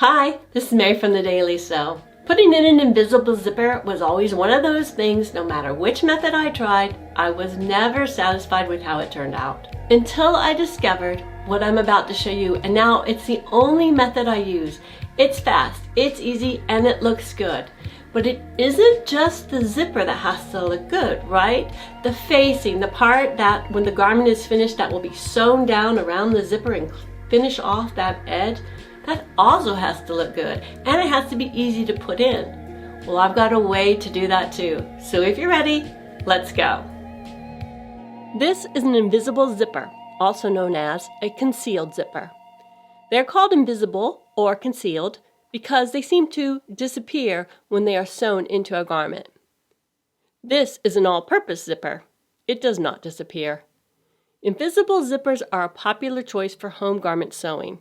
Hi, this is Mary from the Daily Sew. Putting in an invisible zipper was always one of those things, no matter which method I tried, I was never satisfied with how it turned out. Until I discovered what I'm about to show you, and now it's the only method I use. It's fast, it's easy, and it looks good. But it isn't just the zipper that has to look good, right? The facing, the part that when the garment is finished that will be sewn down around the zipper and finish off that edge, that also has to look good, and it has to be easy to put in. Well, I've got a way to do that too. So if you're ready, let's go. This is an invisible zipper, also known as a concealed zipper. They're called invisible or concealed because they seem to disappear when they are sewn into a garment. This is an all-purpose zipper. It does not disappear. Invisible zippers are a popular choice for home garment sewing.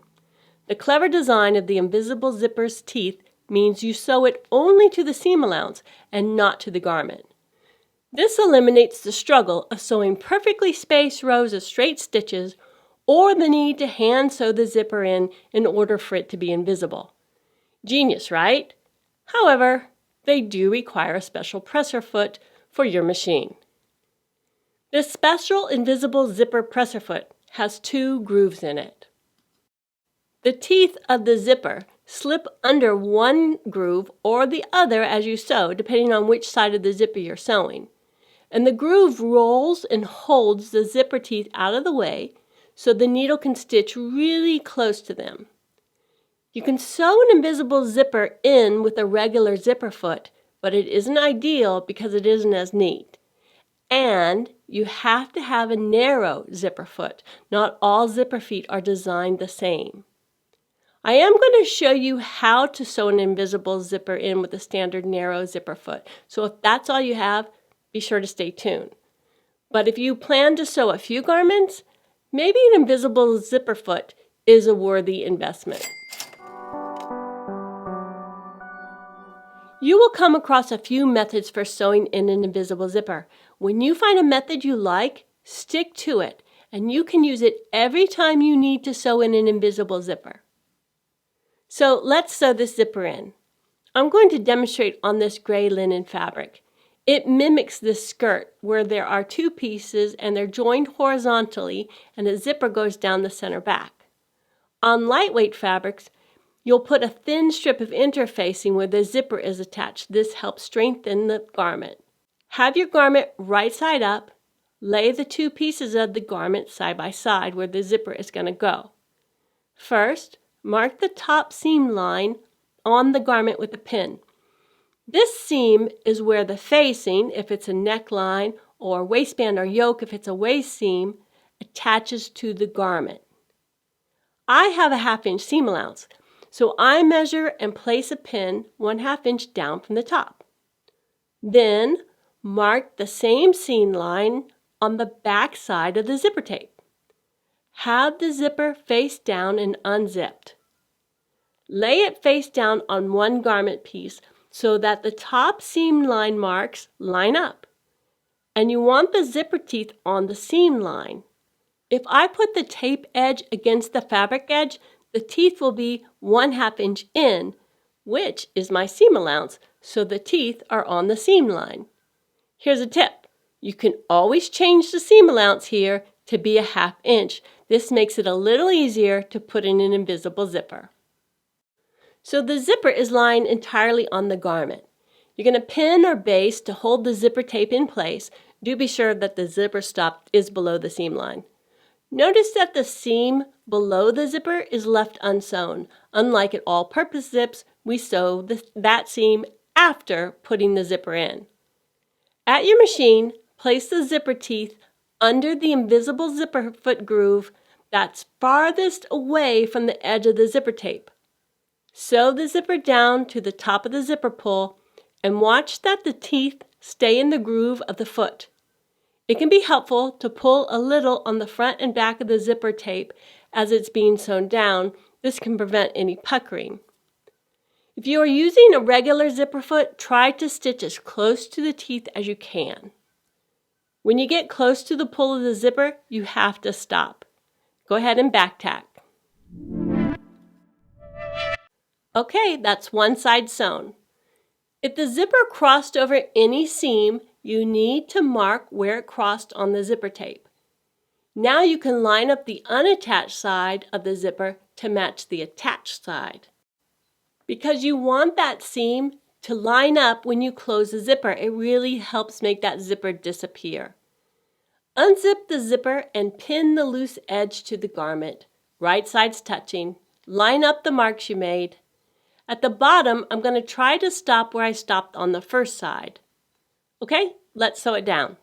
The clever design of the invisible zipper's teeth means you sew it only to the seam allowance and not to the garment. This eliminates the struggle of sewing perfectly spaced rows of straight stitches or the need to hand sew the zipper in order for it to be invisible. Genius, right? However, they do require a special presser foot for your machine. This special invisible zipper presser foot has 2 grooves in it. The teeth of the zipper slip under one groove or the other as you sew, depending on which side of the zipper you're sewing. And the groove rolls and holds the zipper teeth out of the way so the needle can stitch really close to them. You can sew an invisible zipper in with a regular zipper foot, but it isn't ideal because it isn't as neat. And you have to have a narrow zipper foot. Not all zipper feet are designed the same. I am going to show you how to sew an invisible zipper in with a standard narrow zipper foot. So if that's all you have, be sure to stay tuned. But if you plan to sew a few garments, maybe an invisible zipper foot is a worthy investment. You will come across a few methods for sewing in an invisible zipper. When you find a method you like, stick to it, and you can use it every time you need to sew in an invisible zipper. So let's sew this zipper in. I'm going to demonstrate on this gray linen fabric. It mimics this skirt where there are 2 pieces and they're joined horizontally and a zipper goes down the center back. On lightweight fabrics, you'll put a thin strip of interfacing where the zipper is attached. This helps strengthen the garment. Have your garment right side up. Lay the 2 pieces of the garment side by side where the zipper is going to go. First, mark the top seam line on the garment with a pin. This seam is where the facing, if it's a neckline, or waistband or yoke, if it's a waist seam, attaches to the garment. I have a 1/2 inch seam allowance, so I measure and place a pin 1/2 inch down from the top. Then mark the same seam line on the back side of the zipper tape. Have the zipper face down and unzipped. Lay it face down on one garment piece so that the top seam line marks line up. And you want the zipper teeth on the seam line. If I put the tape edge against the fabric edge, the teeth will be 1/2 inch in, which is my seam allowance, so the teeth are on the seam line. Here's a tip. You can always change the seam allowance here to be a 1/2 inch. This makes it a little easier to put in an invisible zipper. So the zipper is lying entirely on the garment. You're going to pin or baste to hold the zipper tape in place. Do be sure that the zipper stop is below the seam line. Notice that the seam below the zipper is left unsewn. Unlike at all-purpose zips, we sew that seam after putting the zipper in. At your machine, place the zipper teeth under the invisible zipper foot groove that's farthest away from the edge of the zipper tape. Sew the zipper down to the top of the zipper pull and watch that the teeth stay in the groove of the foot. It can be helpful to pull a little on the front and back of the zipper tape as it's being sewn down. This can prevent any puckering. If you are using a regular zipper foot, try to stitch as close to the teeth as you can. When you get close to the pull of the zipper, you have to stop. Go ahead and back tack. Okay, that's one side sewn. If the zipper crossed over any seam, you need to mark where it crossed on the zipper tape. Now you can line up the unattached side of the zipper to match the attached side. Because you want that seam to line up when you close the zipper, it really helps make that zipper disappear. Unzip the zipper and pin the loose edge to the garment, right sides touching. Line up the marks you made. At the bottom, I'm going to try to stop where I stopped on the first side. Okay, let's sew it down.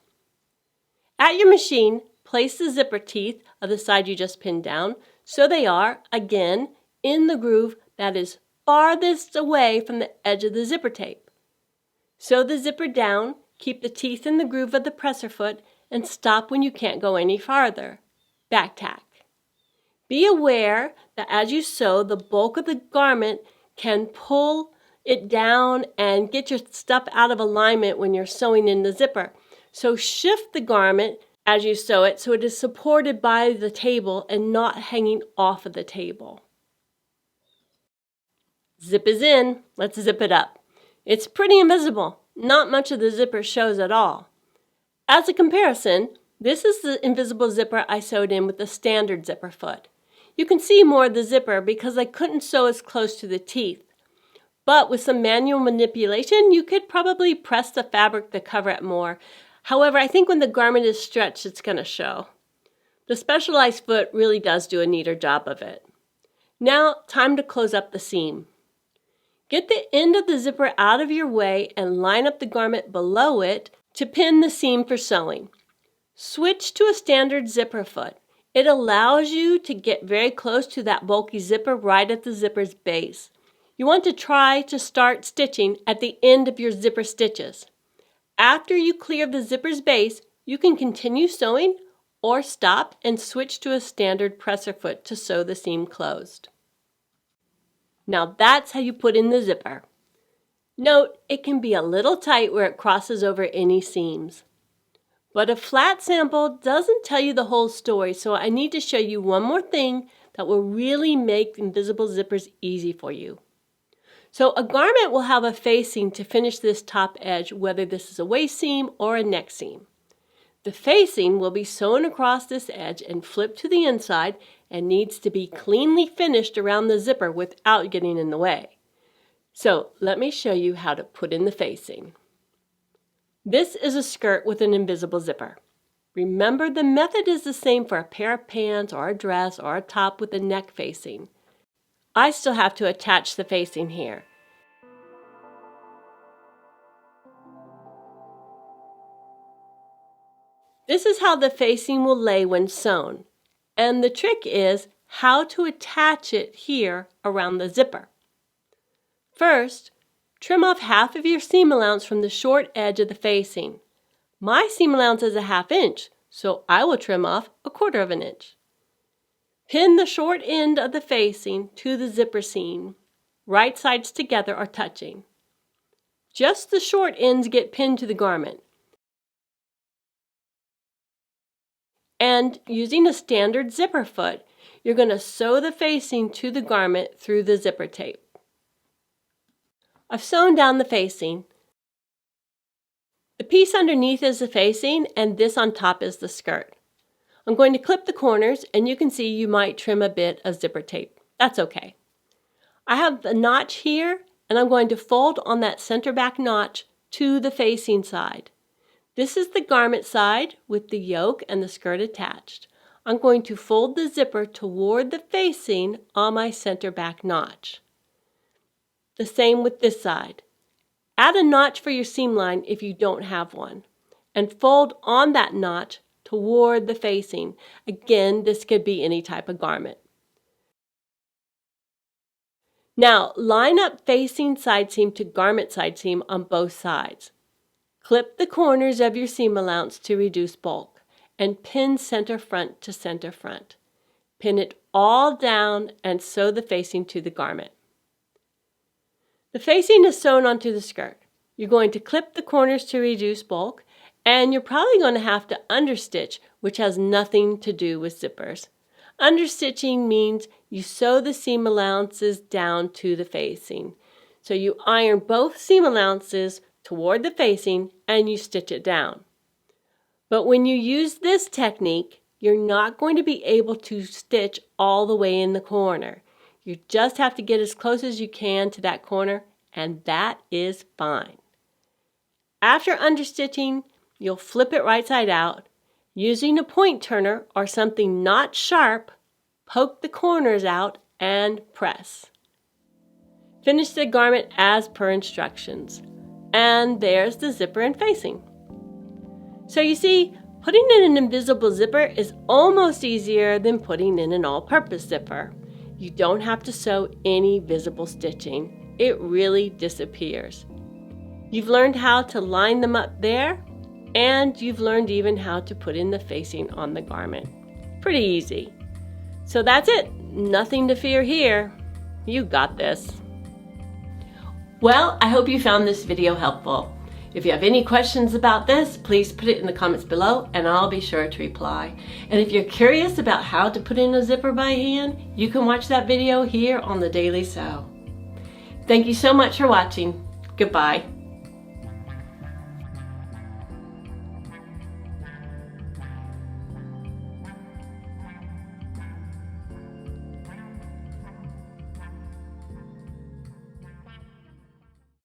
At your machine, place the zipper teeth of the side you just pinned down so they are, again, in the groove that is farthest away from the edge of the zipper tape. Sew the zipper down, keep the teeth in the groove of the presser foot, and stop when you can't go any farther. Back tack. Be aware that as you sew, the bulk of the garment can pull it down and get your stuff out of alignment when you're sewing in the zipper. So shift the garment as you sew it so it is supported by the table and not hanging off of the table. Zip is in. Let's zip it up. It's pretty invisible. Not much of the zipper shows at all. As a comparison, this is the invisible zipper I sewed in with the standard zipper foot. You can see more of the zipper because I couldn't sew as close to the teeth. But with some manual manipulation, you could probably press the fabric to cover it more. However, I think when the garment is stretched, it's going to show. The specialized foot really does do a neater job of it. Now, time to close up the seam. Get the end of the zipper out of your way and line up the garment below it to pin the seam for sewing. Switch to a standard zipper foot. It allows you to get very close to that bulky zipper right at the zipper's base. You want to try to start stitching at the end of your zipper stitches. After you clear the zipper's base, you can continue sewing or stop and switch to a standard presser foot to sew the seam closed. Now that's how you put in the zipper. Note, it can be a little tight where it crosses over any seams. But a flat sample doesn't tell you the whole story, so I need to show you one more thing that will really make invisible zippers easy for you. So a garment will have a facing to finish this top edge, whether this is a waist seam or a neck seam. The facing will be sewn across this edge and flipped to the inside and needs to be cleanly finished around the zipper without getting in the way. So let me show you how to put in the facing. This is a skirt with an invisible zipper. Remember, the method is the same for a pair of pants or a dress or a top with a neck facing. I still have to attach the facing here. This is how the facing will lay when sewn, and the trick is how to attach it here around the zipper. First, trim off half of your seam allowance from the short edge of the facing. My seam allowance is a 1/2 inch, so I will trim off 1/4 inch. Pin the short end of the facing to the zipper seam. Right sides together are touching. Just the short ends get pinned to the garment. And using a standard zipper foot, you're going to sew the facing to the garment through the zipper tape. I've sewn down the facing. The piece underneath is the facing and this on top is the skirt. I'm going to clip the corners and you can see you might trim a bit of zipper tape. That's okay. I have the notch here and I'm going to fold on that center back notch to the facing side. This is the garment side with the yoke and the skirt attached. I'm going to fold the zipper toward the facing on my center back notch. The same with this side. Add a notch for your seam line if you don't have one, and fold on that notch toward the facing. Again, this could be any type of garment. Now, line up facing side seam to garment side seam on both sides. Clip the corners of your seam allowance to reduce bulk, and pin center front to center front. Pin it all down and sew the facing to the garment. The facing is sewn onto the skirt. You're going to clip the corners to reduce bulk, and you're probably going to have to understitch, which has nothing to do with zippers. Understitching means you sew the seam allowances down to the facing. So you iron both seam allowances toward the facing and you stitch it down. But when you use this technique, you're not going to be able to stitch all the way in the corner. You just have to get as close as you can to that corner, and that is fine. After understitching, you'll flip it right side out. Using a point turner or something not sharp, poke the corners out and press. Finish the garment as per instructions. And there's the zipper and facing. So you see, putting in an invisible zipper is almost easier than putting in an all-purpose zipper. You don't have to sew any visible stitching. It really disappears. You've learned how to line them up there, and you've learned even how to put in the facing on the garment. Pretty easy. So that's it. Nothing to fear here. You got this. Well, I hope you found this video helpful. If you have any questions about this, please put it in the comments below and I'll be sure to reply. And if you're curious about how to put in a zipper by hand, you can watch that video here on the Daily Sew. Thank you so much for watching. Goodbye.